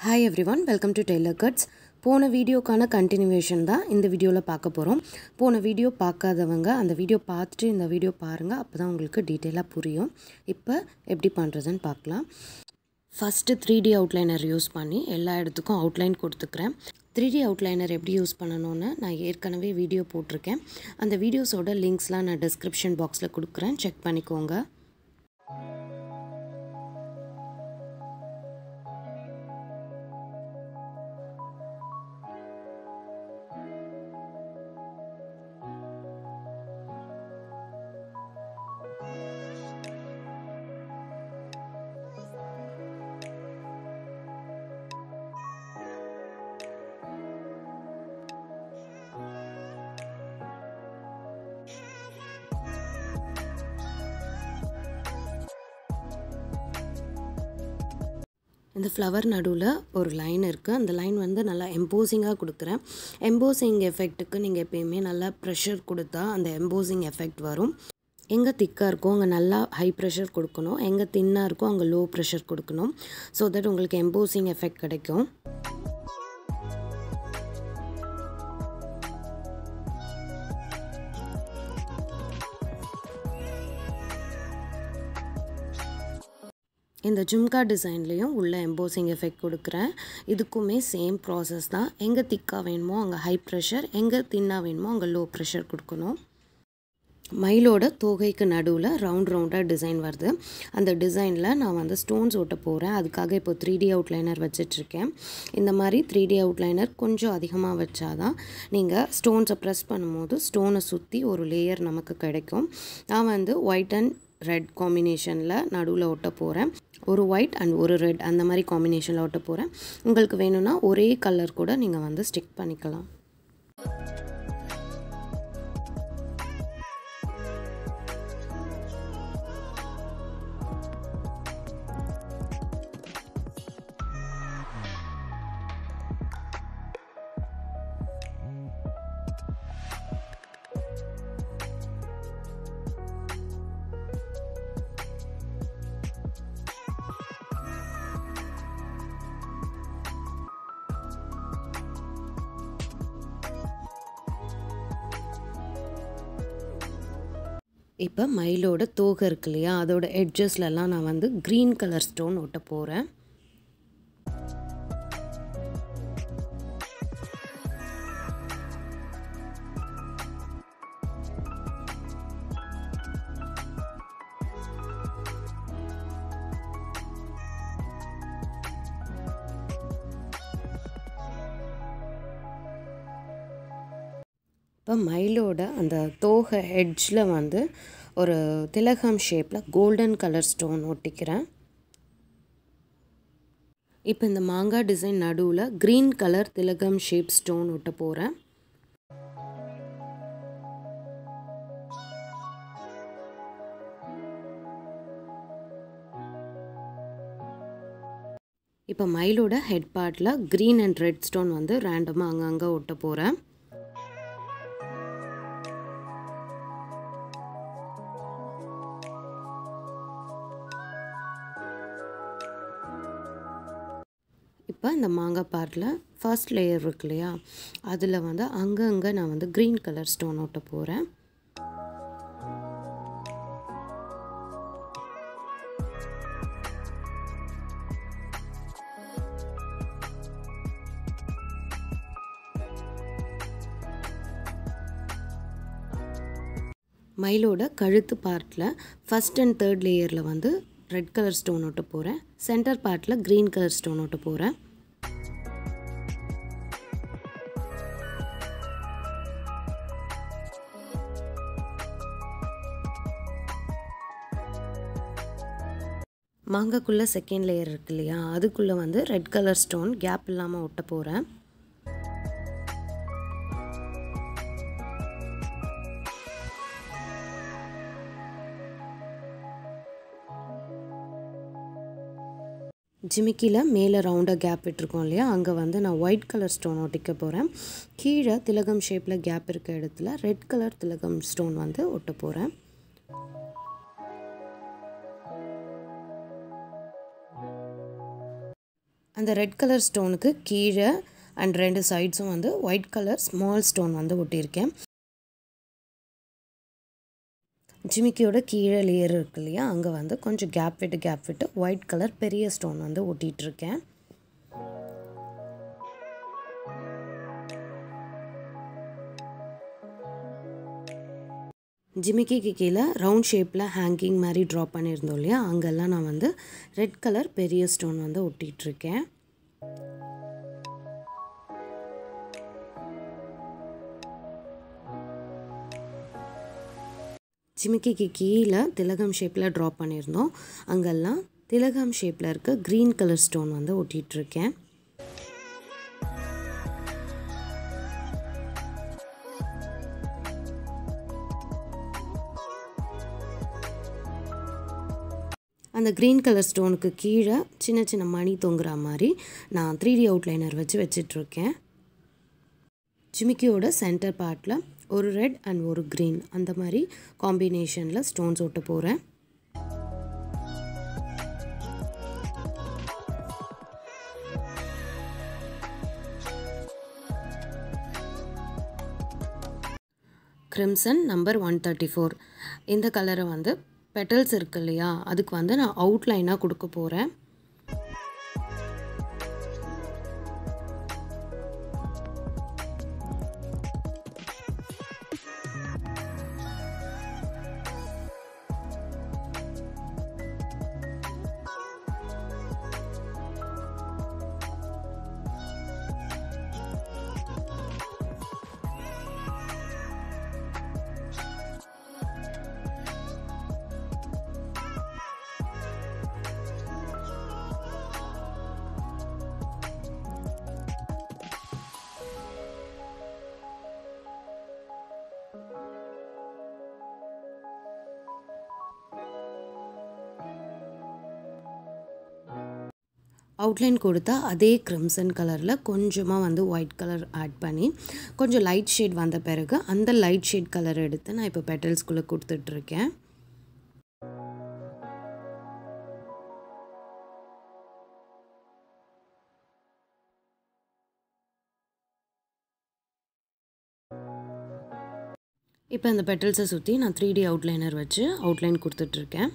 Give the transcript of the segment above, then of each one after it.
Hi everyone, welcome to Tailor Cuts. போன வீடியோக்கான continuation தான் இந்த வீடியோவில் பார்க்க போகிறோம். போன வீடியோ பார்க்காதவங்க அந்த வீடியோ பார்த்துட்டு இந்த வீடியோ பாருங்கள், அப்போ தான் உங்களுக்கு டீட்டெயிலாக புரியும். இப்போ எப்படி பண்ணுறதுன்னு பார்க்கலாம். ஃபஸ்ட்டு 3D அவுட்லைனர் யூஸ் பண்ணி எல்லா இடத்துக்கும் அவுட்லைன் கொடுத்துக்கிறேன். 3D அவுட்லைனர் எப்படி யூஸ் பண்ணணும்னு நான் ஏற்கனவே வீடியோ போட்டிருக்கேன். அந்த வீடியோஸோட லிங்க்ஸ்லாம் நான் டிஸ்கிரிப்ஷன் பாக்ஸில் கொடுக்குறேன், செக் பண்ணிக்கோங்க. இந்த ஃப்ளவர் நடுவில் ஒரு லைன் இருக்குது. அந்த லைன் வந்து நல்லா எம்போசிங்காக கொடுக்குறேன். எம்போசிங் எஃபெக்ட்டுக்கு நீங்கள் எப்பயுமே நல்லா ப்ரெஷர் கொடுத்தா அந்த எம்போசிங் எஃபெக்ட் வரும். எங்கே திக்காக இருக்கோ அங்கே நல்லா ஹை ப்ரெஷர் கொடுக்கணும், எங்கே தின்னாக இருக்கோ அங்கே லோ ப்ரெஷர் கொடுக்கணும். ஸோ தட் உங்களுக்கு எம்போசிங் எஃபெக்ட் கிடைக்கும். இந்த ஜும்கா டிசைன்லேயும் உள்ள எம்போசிங் எஃபெக்ட் கொடுக்குறேன். இதுக்குமே சேம் ப்ராசஸ் தான். எங்கே திக்காக வேணுமோ அங்கே ஹை ப்ரெஷர், எங்கே தின்னாக வேணுமோ அங்கே லோ ப்ரெஷர் கொடுக்கணும். மயிலோட தோகைக்கு நடுவில் ரவுண்டாக டிசைன் வருது. அந்த டிசைனில் நான் வந்து ஸ்டோன்ஸ் ஓட்ட போகிறேன். அதுக்காக இப்போ 3D அவுட்லைனர் வச்சிட்ருக்கேன். இந்த மாதிரி 3D அவுட்லைனர் கொஞ்சம் அதிகமாக வச்சாதான் நீங்கள் ஸ்டோன்ஸை ப்ரெஸ் பண்ணும்போது ஸ்டோனை சுற்றி ஒரு லேயர் நமக்கு கிடைக்கும். நான் வந்து ஒயிட் அண்ட் ரெட் காம்பினேஷனில் நடுவில் ஒட்ட போகிறேன். ஒரு ஒயிட் அண்ட் ஒரு ரெட் அந்த மாதிரி காம்பினேஷனில் ஒட்ட போகிறேன். உங்களுக்கு வேணும்னா ஒரே கலர் கூட நீங்கள் வந்து ஸ்டிக் பண்ணிக்கலாம். இப்போ மயிலோட தோகை இருக்கு இல்லையா, அதோட எட்ஜஸ்லலாம் நான் வந்து க்ரீன் கலர் ஸ்டோன் ஒட்ட போகிறேன். இப்போ மயிலோட அந்த தோகை எட்ஜில் வந்து ஒரு திலகம் ஷேப்பில் கோல்டன் கலர் ஸ்டோன் ஒட்டிக்கிறேன். இப்போ இந்த மாங்காய் டிசைன் நடுவில் க்ரீன் கலர் திலகம் ஷேப் ஸ்டோன் ஒட்ட போகிறேன். இப்போ மயிலோட ஹெட் பார்ட்டில் க்ரீன் அண்ட் ரெட் ஸ்டோன் வந்து ரேண்டமாக அங்கங்கே ஒட்ட போகிறேன். இப்போ இந்த மாங்காய் பார்ட்டில் ஃபர்ஸ்ட் லேயர் இருக்கு இல்லையா, அதில் வந்து அங்கங்கே நான் வந்து க்ரீன் கலர் ஸ்டோன் ஒட்ட போகிறேன். மயிலோட கழுத்து பார்ட்டில் ஃபஸ்ட் அண்ட் தேர்ட் லேயரில் வந்து ரெட் கலர் ஸ்டோன் ஒட்ட போகிறேன். சென்டர் பார்ட்டில் க்ரீன் கலர் ஸ்டோன் ஒட்ட போகிறேன். மாங்காய்க்குள்ளே செகண்ட் லேயர் இருக்கு இல்லையா, அதுக்குள்ளே வந்து ரெட் கலர் ஸ்டோன் கேப் இல்லாமல் ஒட்ட போகிறேன். ஜிமிக்கியில் மேலே ரவுண்டாக கேப் விட்டுருக்கோம் இல்லையா, அங்கே வந்து நான் ஒயிட் கலர் ஸ்டோன் ஒட்டிக்க போகிறேன். கீழே திலகம் ஷேப்பில் கேப் இருக்க இடத்துல ரெட் கலர் திலகம் ஸ்டோன் வந்து ஒட்ட போகிறேன். அந்த ரெட் கலர் ஸ்டோனுக்கு கீழே அண்ட் 2 சைட்ஸும் வந்து ஒயிட் கலர் ஸ்மால் ஸ்டோன் வந்து ஒட்டியிருக்கேன். ஜிமிக்கியோட கீழே லேயர் இருக்கு இல்லையா, அங்கே வந்து கொஞ்சம் கேப் விட்டு ஒயிட் கலர் பெரிய ஸ்டோன் வந்து ஒட்டிகிட்ருக்கேன். ஜிமிக்கிக்கு கீழே ரவுண்ட் ஷேப்பில் ஹேங்கிங் மாதிரி ட்ரா பண்ணியிருந்தோம் இல்லையா, அங்கெல்லாம் நான் வந்து ரெட் கலர் பெரிய ஸ்டோன் வந்து ஒட்டிகிட்ருக்கேன். ஜிமிக்கிக்கு கீழே திலகம் ஷேப்பில் ட்ரா பண்ணியிருந்தோம், அங்கெல்லாம் திலகம் ஷேப்பில் இருக்க க்ரீன் கலர் ஸ்டோன் வந்து ஒட்டிகிட்ருக்கேன். அந்த க்ரீன் கலர் ஸ்டோனுக்கு கீழே சின்ன சின்ன மணி தொங்குற மாதிரி நான் 3D அவுட்லைனர் வச்சிட்ருக்கேன். ஜிமிக்கியோட சென்டர் பார்ட்டில் ஒரு ரெட் அண்ட் ஒரு க்ரீன் அந்த மாதிரி காம்பினேஷனில் ஸ்டோன்ஸ் ஒட்ட போகிறேன். கிரிம்சன் நம்பர் 134 இந்த கலரை வந்து பெட்டல்ஸ் இருக்கு இல்லையா, அதுக்கு வந்து நான் அவுட்லைனாக கொடுக்க போகிறேன். அவுட்லைன் கொடுத்தா அதே கிரிம்சன் கலரில் கொஞ்சமாக வந்து ஒயிட் கலர் ஆட் பண்ணி கொஞ்சம் லைட் ஷேட் வந்த பிறகு அந்த லைட் ஷேட் கலர் எடுத்து நான் இப்போ பெட்டல்ஸ்குள்ளே கொடுத்துட்ருக்கேன். இப்போ இந்த பெட்டல்ஸை சுற்றி நான் 3D அவுட்லைனர் வச்சு அவுட்லைன் கொடுத்துட்ருக்கேன்.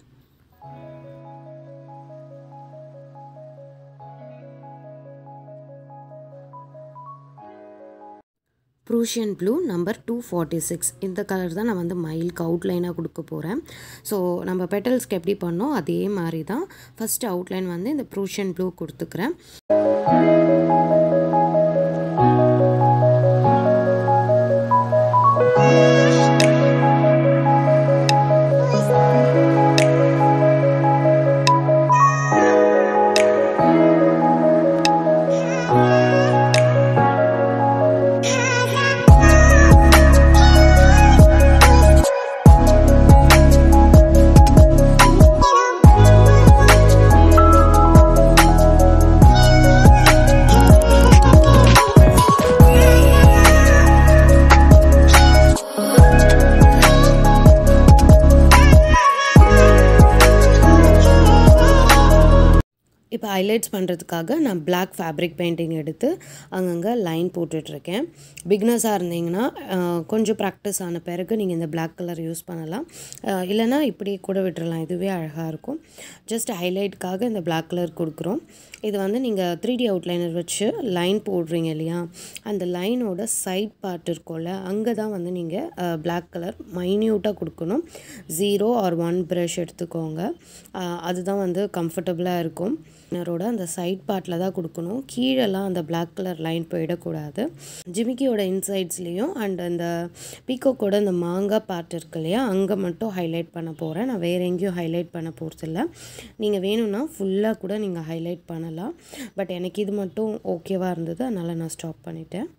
ப்ரூஷியன் ப்ளூ நம்பர் 246 இந்த கலர் தான் நான் வந்து மயிலுக்கு அவுட்லைனாக கொடுக்க போகிறேன். ஸோ நம்ம பெட்டல்ஸ்க்கு எப்படி பண்ணோம் அதே மாதிரி தான் ஃபஸ்ட்டு அவுட்லைன் வந்து இந்த ப்ரூஷியன் ப்ளூ கொடுத்துக்கிறேன். இப்போ ஹைலைட்ஸ் பண்ணுறதுக்காக நான் பிளாக் ஃபேப்ரிக் பெயிண்டிங் எடுத்து அங்கங்கே லைன் போட்டுட்ருக்கேன். பிகினர்ஸாக இருந்தீங்கன்னா கொஞ்சம் ப்ராக்டிஸ் ஆன பிறகு நீங்கள் இந்த பிளாக் கலர் யூஸ் பண்ணலாம், இல்லைனா இப்படி கூட விட்டுறலாம், இதுவே அழகாக இருக்கும். ஜஸ்ட் ஹைலைட்டுக்காக இந்த பிளாக் கலர் கொடுக்குறோம். இது வந்து நீங்கள் 3D அவுட்லைனர் வச்சு லைன் போடுறீங்க இல்லையா, அந்த லைனோட சைட் பார்ட் இருக்கும்ல, அங்கே தான் வந்து நீங்கள் பிளாக் கலர் மைன்யூட்டாக கொடுக்கணும். 0 or 1 ப்ரஷ் எடுத்துக்கோங்க, அதுதான் வந்து கம்ஃபர்டபுளாக இருக்கும். ரோட அந்த சைட் பார்ட்டில் தான் கொடுக்கணும், கீழெல்லாம் அந்த பிளாக் கலர் லைன் போயிடக்கூடாது. ஜிமிக்கியோட இன்சைட்ஸ்லேயும் அண்ட் அந்த பீக்கோக்கோட அந்த மாங்காய் பார்ட் இருக்கு இல்லையா, அங்கே மட்டும் ஹைலைட் பண்ண போகிறேன். நான் வேறு எங்கேயும் ஹைலைட் பண்ண போகிறதில்ல. நீங்கள் வேணும்னா ஃபுல்லாக கூட நீங்கள் ஹைலைட் பண்ணலாம், பட் எனக்கு இது மட்டும் ஓகேவாக இருந்தது, அதனால் நான் ஸ்டாப் பண்ணிட்டேன்.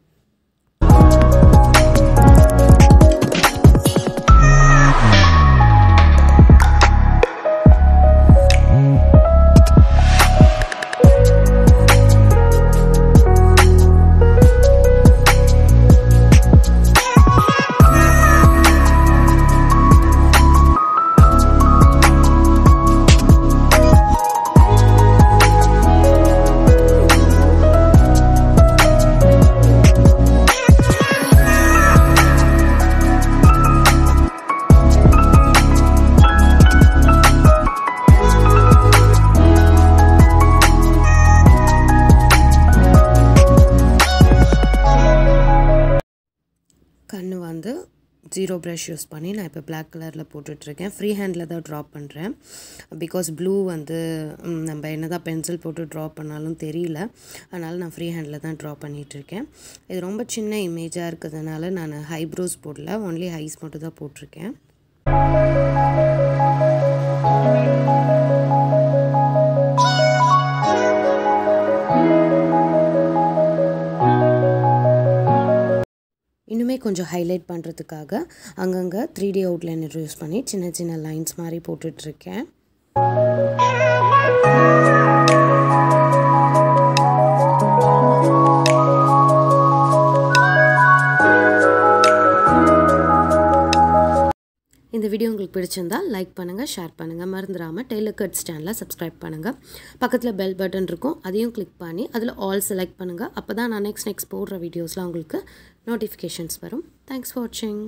வந்து ஜீரோ ப்ரஷ் யூஸ் பண்ணி நான் இப்போ பிளாக் கலரில் போட்டுட்ருக்கேன். ஃப்ரீ ஹேண்டில் தான் ட்ரா பண்ணுறேன். பிகாஸ் ப்ளூ வந்து நம்ம என்ன தான் பென்சில் போட்டு ட்ரா பண்ணாலும் தெரியல. அதனால் நான் ஃப்ரீ ஹேண்டில் தான் ட்ரா பண்ணிகிட்ருக்கேன். இது ரொம்ப சின்ன இமேஜாக இருக்கிறதுனால நான் ஐப்ரோஸ் போடல, ஒன்லி ஐஸ் மட்டும் தான் போட்டிருக்கேன். இன்னுமே கொஞ்சம் ஹைலைட் பண்ணுறதுக்காக அங்கங்கே 3D அவுட்லைனர் யூஸ் பண்ணி சின்ன சின்ன லைன்ஸ் மாதிரி போட்டுட்ருக்கேன். இந்த வீடியோ உங்களுக்கு பிடிச்சிருந்தால் லைக் பண்ணுங்கள், ஷேர் பண்ணுங்கள். மறந்துடாமல் டெய்லர் கட் சேனலை சப்ஸ்கிரைப் பண்ணுங்கள். பக்கத்தில் பெல் பட்டன் இருக்கும், அதையும் கிளிக் பண்ணி அதில் ஆல் செலக்ட் பண்ணுங்கள். அப்போ தான் நான் நெக்ஸ்ட் போடுற வீடியோஸ்லாம் உங்களுக்கு நோட்டிஃபிகேஷன்ஸ் வரும். தேங்க்ஸ் ஃபார் வாட்சிங்.